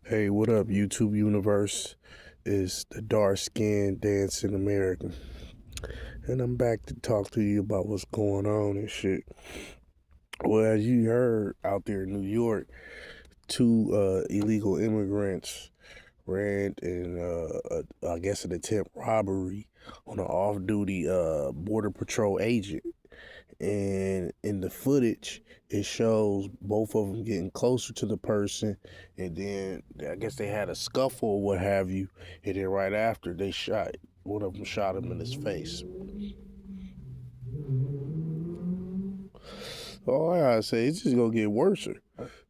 Hey, what up, YouTube universe? It's the dark skinned dancing American. And I'm back to talk to you about what's going on and shit. Well, as you heard out there in New York, two illegal immigrants ran in, I guess, an attempt robbery on an off duty Border Patrol agent. And in the footage, it shows both of them getting closer to the person, and then I guess they had a scuffle or what have you, and then right after they shot, one of them shot him in his face. All I gotta say, it's just gonna get worse.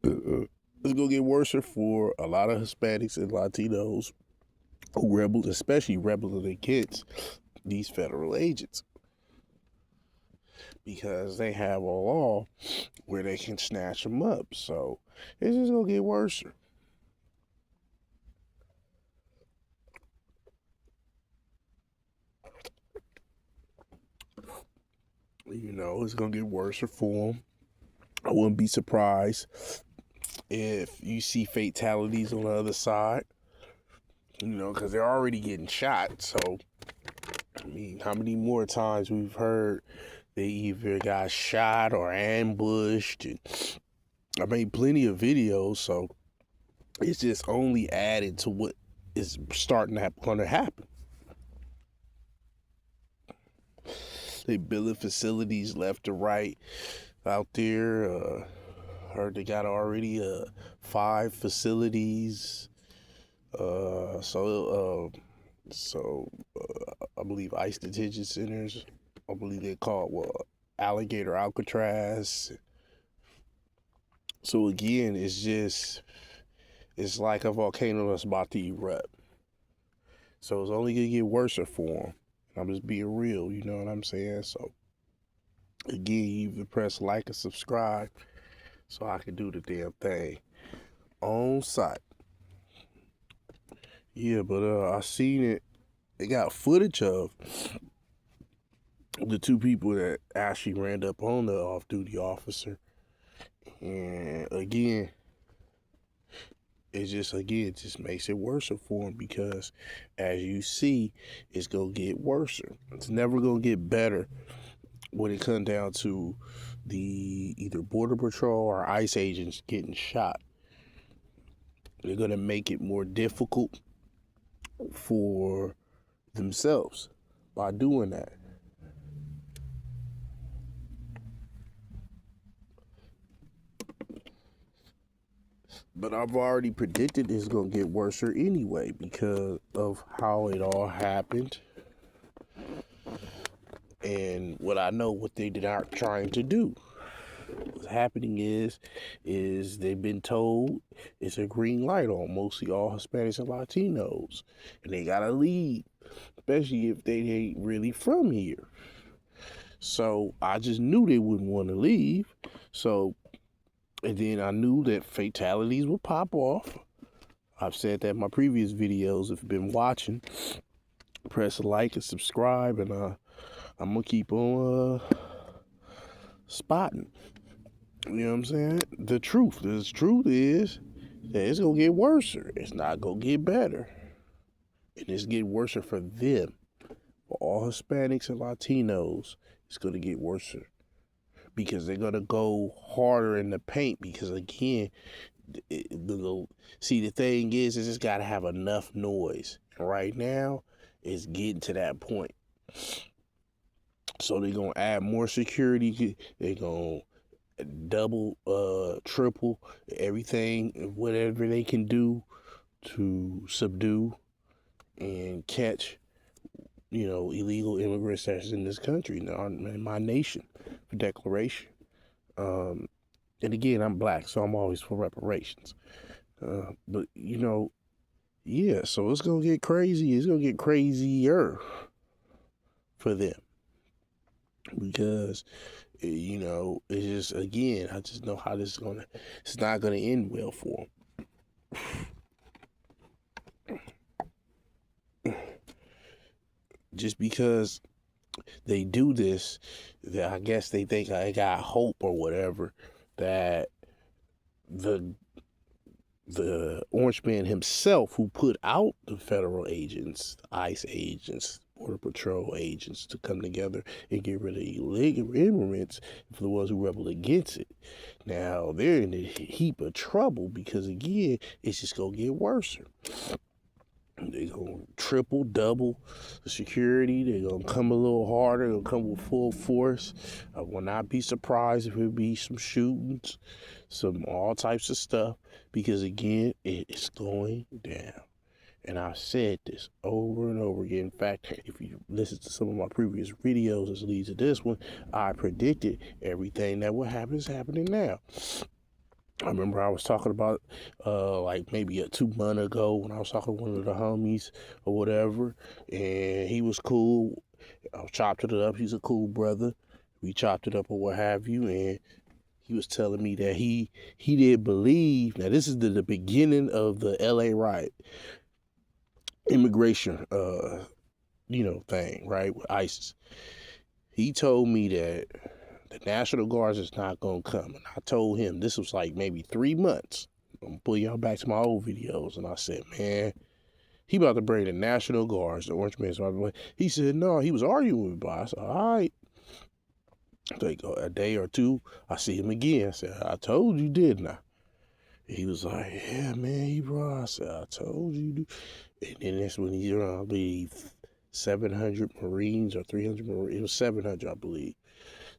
It's gonna get worse for a lot of Hispanics and Latinos who rebel, especially rebel against these federal agents, because they have a law where they can snatch them up. So it's just gonna get worse. It's gonna get worse for them. I wouldn't be surprised if you see fatalities on the other side. Because they're already getting shot. So, I mean, how many more times we've heard they either got shot or ambushed? And I made plenty of videos, so it's just only added to what is starting to going to happen. They building facilities left to right out there. Heard they got already 5 facilities. I believe ICE detention centers. I believe they call it Alligator Alcatraz. So again, it's like a volcano that's about to erupt. So it's only gonna get worse for them. I'm just being real, you know what I'm saying? So again, you either press like and subscribe so I can do the damn thing on site. Yeah, but I seen it. They got footage of the two people that actually ran up on the off-duty officer, and again, it just makes it worse for them because, as you see, it's gonna get worse. It's never gonna get better when it comes down to the either Border Patrol or ICE agents getting shot. They're gonna make it more difficult for themselves by doing that. But I've already predicted it's gonna get worse anyway because of how it all happened and what I know what they are trying to do. What's happening is they've been told it's a green light on mostly all Hispanics and Latinos, and they gotta leave, especially if they ain't really from here. So I just knew they wouldn't want to leave. So, and then I knew that fatalities would pop off. I've said that in my previous videos. If you've been watching, press like and subscribe, and I'm gonna keep on spotting. You know what I'm saying? The truth is that it's gonna get worse. It's not gonna get better, and it's getting worse for them. For all Hispanics and Latinos, it's gonna get worse because they're gonna go harder in the paint. Because again, the thing is it's got to have enough noise. Right now, it's getting to that point. So they're gonna add more security. They're gonna double, triple everything, whatever they can do to subdue and catch, illegal immigrants that's in this country, in my nation, for declaration. And again, I'm black, so I'm always for reparations. But yeah, so it's gonna get crazy. It's gonna get crazier for them because it's just, again, I just know how this is gonna. It's not gonna end well for them. Just because they do this, that I guess they think I got hope or whatever that the the Orange Man himself, who put out the federal agents, ICE agents, Border Patrol agents, to come together and get rid of illegal immigrants for the ones who rebel against it. Now they're in a heap of trouble because, again, it's just gonna get worse. They're gonna triple, double the security. They're gonna come a little harder. They'll come with full force. I will not be surprised if it be some shootings, some all types of stuff, because, again, it's going down. And I've said this over and over again. In fact, if you listen to some of my previous videos as leads to this one, I predicted everything that would happen is happening now. I remember I was talking about like maybe 2 months ago when I was talking to one of the homies or whatever, and he was cool. I chopped it up. He's a cool brother. We chopped it up or what have you, and he was telling me that he didn't believe. Now this is the beginning of the LA riot, immigration thing, right, with ISIS. He told me that the National Guards is not going to come. And I told him, this was like maybe 3 months. I'm going to pull y'all back to my old videos. And I said, man, he about to bring the National Guards, the Orange Man's about to bring. He said, no, he was arguing with me. I said, all right. Like a day or two, I see him again. I said, I told you, didn't I? He was like, yeah, man, bro. I said, I told you. And then that's when he's around, I believe, 700 Marines or 300 Marines. It was 700, I believe.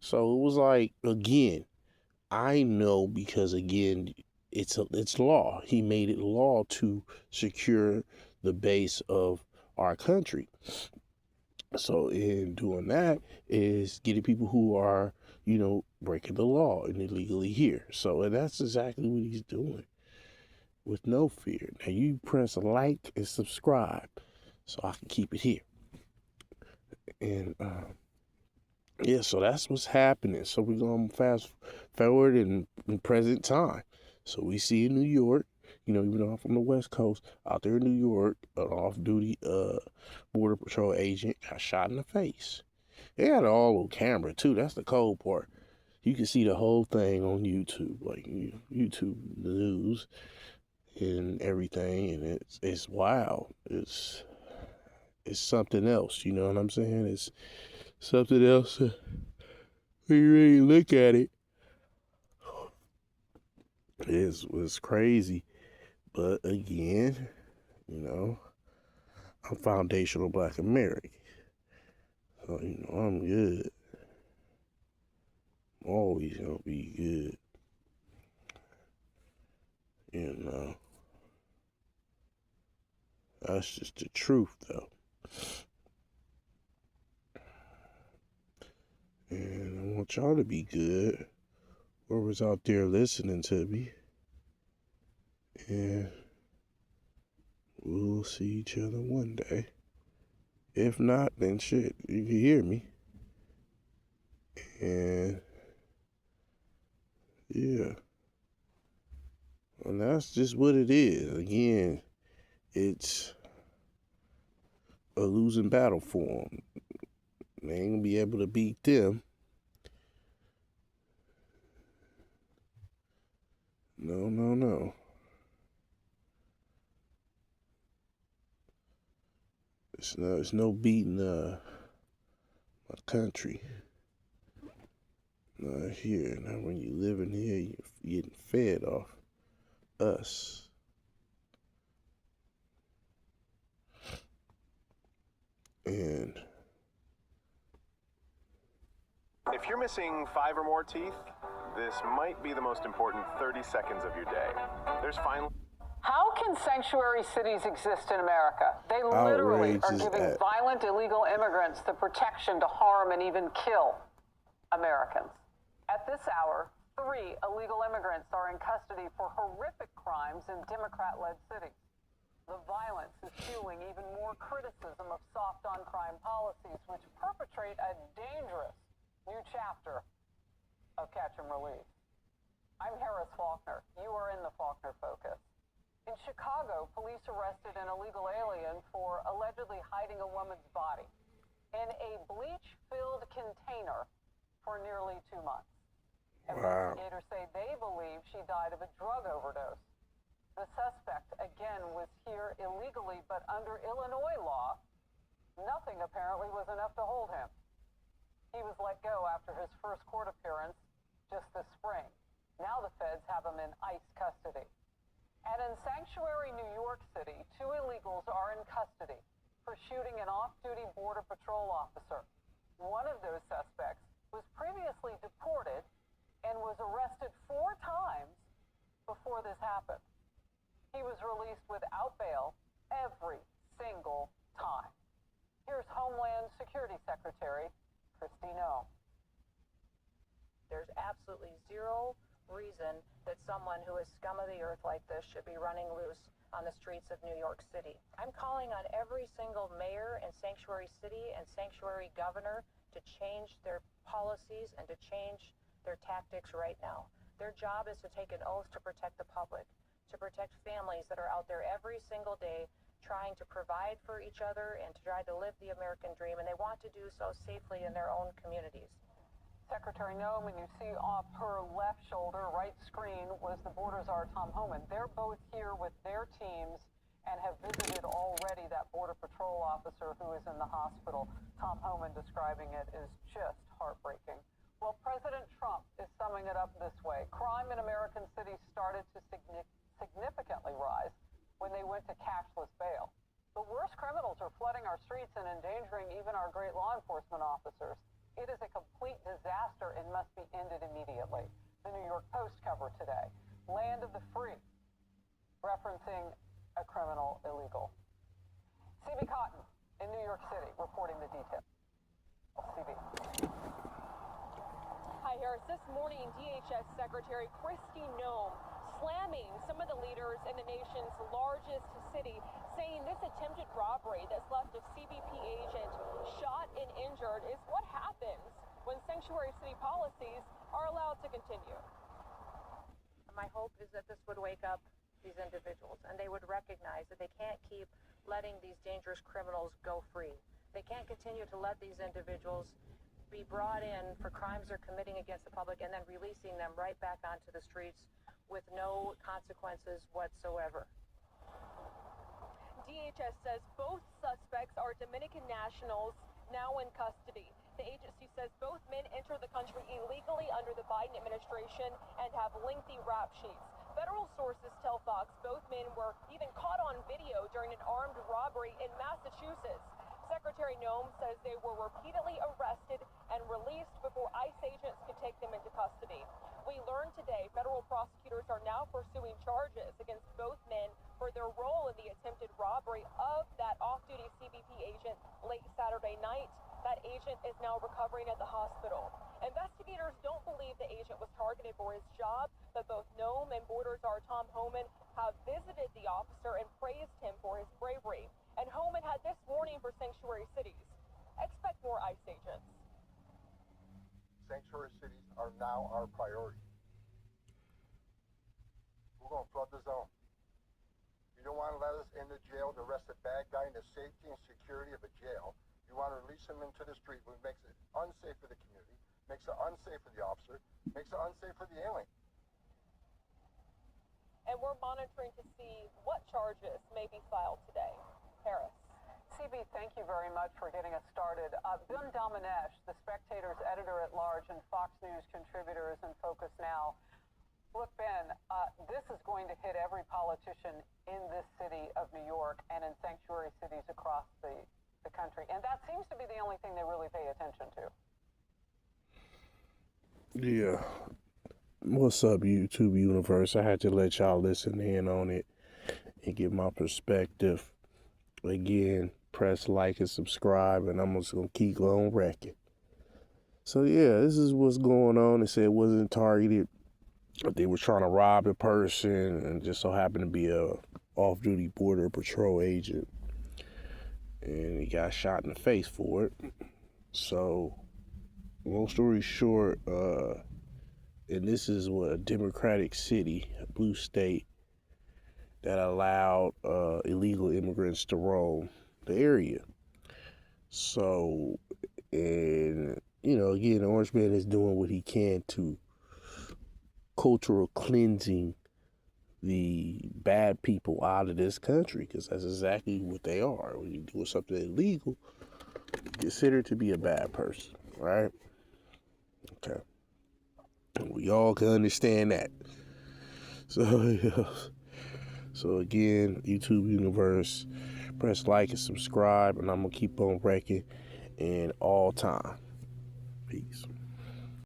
So it was like, again, I know because, again, it's law. He made it law to secure the base of our country. So in doing that is getting people who are, breaking the law and illegally here. So and that's exactly what he's doing with no fear. Now you press like and subscribe so I can keep it here. And yeah, so that's what's happening. So we're going to fast forward in present time. So we see in New York, even though I'm from the West Coast, out there in New York, an off-duty Border Patrol agent got shot in the face. They had it all on camera, too. That's the cold part. You can see the whole thing on YouTube, like YouTube news and everything, and it's wild. It's something else, you know what I'm saying? It's something else. When you really look at it, it's crazy. But again, I'm foundational Black American. So, I'm good. I'm always gonna be good. That's just the truth, though. And I want y'all to be good. Whoever's out there listening to me. And we'll see each other one day. If not, then shit, you can hear me. And yeah. And that's just what it is. Again, it's a losing battle for them. They ain't gonna be able to beat them. No. It's no beating my country. Not here. Not when you living here, you're getting fed off us. And if you're missing 5 or more teeth, this might be the most important 30 seconds of your day. There's finally... How can sanctuary cities exist in America? They literally are giving violent illegal immigrants the protection to harm and even kill Americans. At this hour, 3 illegal immigrants are in custody for horrific crimes in Democrat-led cities. The violence is fueling even more criticism of soft on crime policies, which perpetrate a dangerous new chapter of catch and release. I'm Harris Faulkner. You are in the Faulkner Focus. In Chicago, police arrested an illegal alien for allegedly hiding a woman's body in a bleach-filled container for nearly 2 months. Wow. Investigators say they believe she died of a drug overdose. The suspect, again, was here illegally, but under Illinois law, nothing apparently was enough to hold him. He was let go after his first court appearance just this spring. Now the feds have him in ICE custody. And in Sanctuary, New York City, 2 illegals are in custody for shooting an off-duty Border Patrol officer. One of those suspects was previously deported and was arrested 4 times before this happened. He was released without bail every single time. Here's Homeland Security Secretary Kristi Noem. There's absolutely zero reason that someone who is scum of the earth like this should be running loose on the streets of New York City. I'm calling on every single mayor in Sanctuary City and Sanctuary governor to change their policies and to change their tactics right now. Their job is to take an oath to protect the public, to protect families that are out there every single day trying to provide for each other and to try to live the American dream, and they want to do so safely in their own communities. Secretary Noem, and you see off her left shoulder, right screen, was the border czar Tom Homan. They're both here with their teams and have visited already that Border Patrol officer who is in the hospital. Tom Homan describing it as just heartbreaking. Well, President Trump is summing it up this way. Crime in American cities started to significantly rise when they went to cashless bail. The worst criminals are flooding our streets and endangering even our great law enforcement officers. It is a complete disaster and must be ended immediately. The New York Post covered today. Land of the free, referencing a criminal illegal. CB Cotton in New York City reporting the details. CB. Hi, Harris. This morning, DHS Secretary Kristi Noem slamming some of the leaders in the nation's largest city, saying this attempted robbery that's left a CBP agent shot and injured is what happens when sanctuary city policies are allowed to continue. My hope is that this would wake up these individuals and they would recognize that they can't keep letting these dangerous criminals go free. They can't continue to let these individuals be brought in for crimes they're committing against the public and then releasing them right back onto the streets with no consequences whatsoever. DHS says both suspects are Dominican nationals now in custody. The agency says both men entered the country illegally under the Biden administration and have lengthy rap sheets. Federal sources tell Fox both men were even caught on video during an armed robbery in Massachusetts. Secretary Noem says they were repeatedly arrested and released before ICE agents could take them into custody. We learned today federal prosecutors are now pursuing charges against both men for their role in the attempted robbery of that off-duty CBP agent late Saturday night. That agent is now recovering at the hospital. Investigators don't believe the agent was targeted for his job, but both Noem and border czar Tom Homan have visited the officer and praised him for his bravery. And Homan had this warning for sanctuary cities. Expect more ICE agents. Sanctuary cities are now our priority. We're going to flood the zone. You don't want to let us in the jail to arrest a bad guy in the safety and security of a jail. You want to release him into the street, which makes it unsafe for the community, makes it unsafe for the officer, makes it unsafe for the alien. And we're monitoring to see what charges may be filed today. Harris. CB, thank you very much for getting us started. Ben Domenech, the Spectator's editor-at-large and Fox News contributor, is in Focus Now. Look, Ben, this is going to hit every politician in this city of New York and in sanctuary cities across the country. And that seems to be the only thing they really pay attention to. Yeah. What's up, YouTube universe? I had to let y'all listen in on it and get my perspective. Again, press like and subscribe, and I'm just going to keep on wrecking. So, yeah, this is what's going on. They said it wasn't targeted. They were trying to rob a person and just so happened to be a off-duty Border Patrol agent. And he got shot in the face for it. So, long story short, and this is what a Democratic city, a blue state, that allowed illegal immigrants to roam the area. So, and, you know, again, the Orange Man is doing what he can to cultural cleansing the bad people out of this country, because that's exactly what they are. When you're doing something illegal, you're considered to be a bad person, right? Okay. And we all can understand that. So again, YouTube Universe, press like and subscribe, and I'm going to keep on wrecking in all time. Peace.